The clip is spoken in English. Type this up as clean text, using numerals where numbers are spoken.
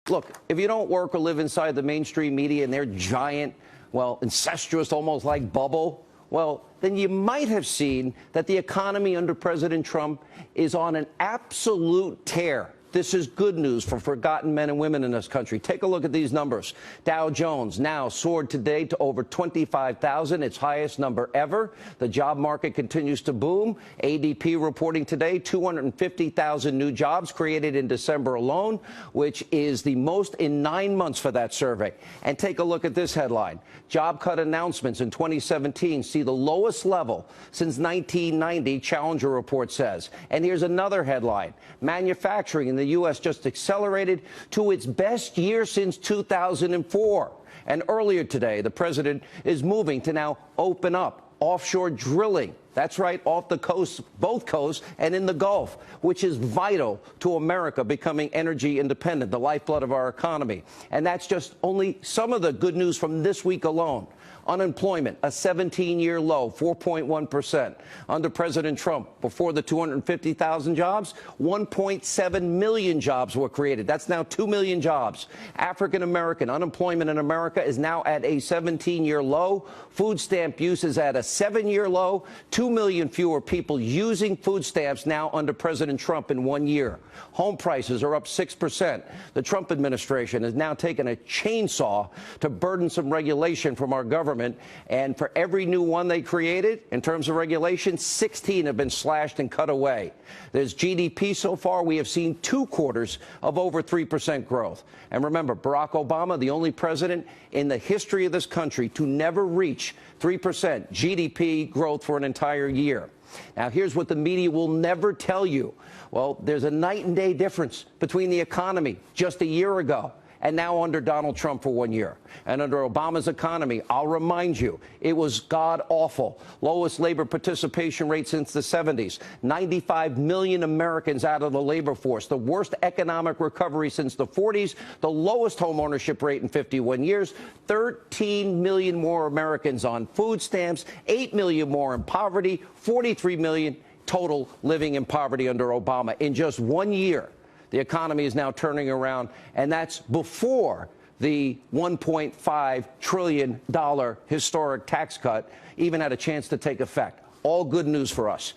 Look, if you don't work or live inside the mainstream media and their giant, well, incestuous, almost like bubble, well, then you might have seen that the economy under President Trump is on an absolute tear. This is good news for forgotten men and women in this country. Take a look at these numbers. Dow Jones now soared today to over 25,000, its highest number ever. The job market continues to boom. ADP reporting today 250,000 new jobs created in December alone, which is the most in 9 months for that survey. And take a look at this headline. Job cut announcements in 2017 see the lowest level since 1990, Challenger report says. And here's another headline. Manufacturing in the U.S. just accelerated to its best year since 2004. And earlier today, the president is moving to now open up offshore drilling. That's right, off the coast, both coasts, and in the Gulf, which is vital to America becoming energy independent, the lifeblood of our economy. And that's just only some of the good news from this week alone. Unemployment, a 17-year low, 4.1%. Under President Trump, before the 250,000 jobs, 1.7 million jobs were created. That's now 2 million jobs. African-American unemployment in America is now at a 17-year low. Food stamp use is at a 7-year low. 2 million fewer people using food stamps now under President Trump in 1 year. Home prices are up 6%. The Trump administration has now taken a chainsaw to burdensome regulation from our government. And for every new one they created, in terms of regulation, 16 have been slashed and cut away. There's GDP so far. We have seen 2 quarters of over 3% growth. And remember, Barack Obama, the only president in the history of this country to never reach 3% GDP growth for an entire year. Now, here's what the media will never tell you. Well, there's a night and day difference between the economy just a year ago and now under Donald Trump for 1 year. And under Obama's economy, I'll remind you, it was god-awful. Lowest labor participation rate since the 70s. 95 million Americans out of the labor force. The worst economic recovery since the 40s. The lowest home ownership rate in 51 years. 13 million more Americans on food stamps. 8 million more in poverty. 43 million total living in poverty under Obama in just 1 year. The economy is now turning around, and that's before the $1.5 trillion historic tax cut even had a chance to take effect. All good news for us.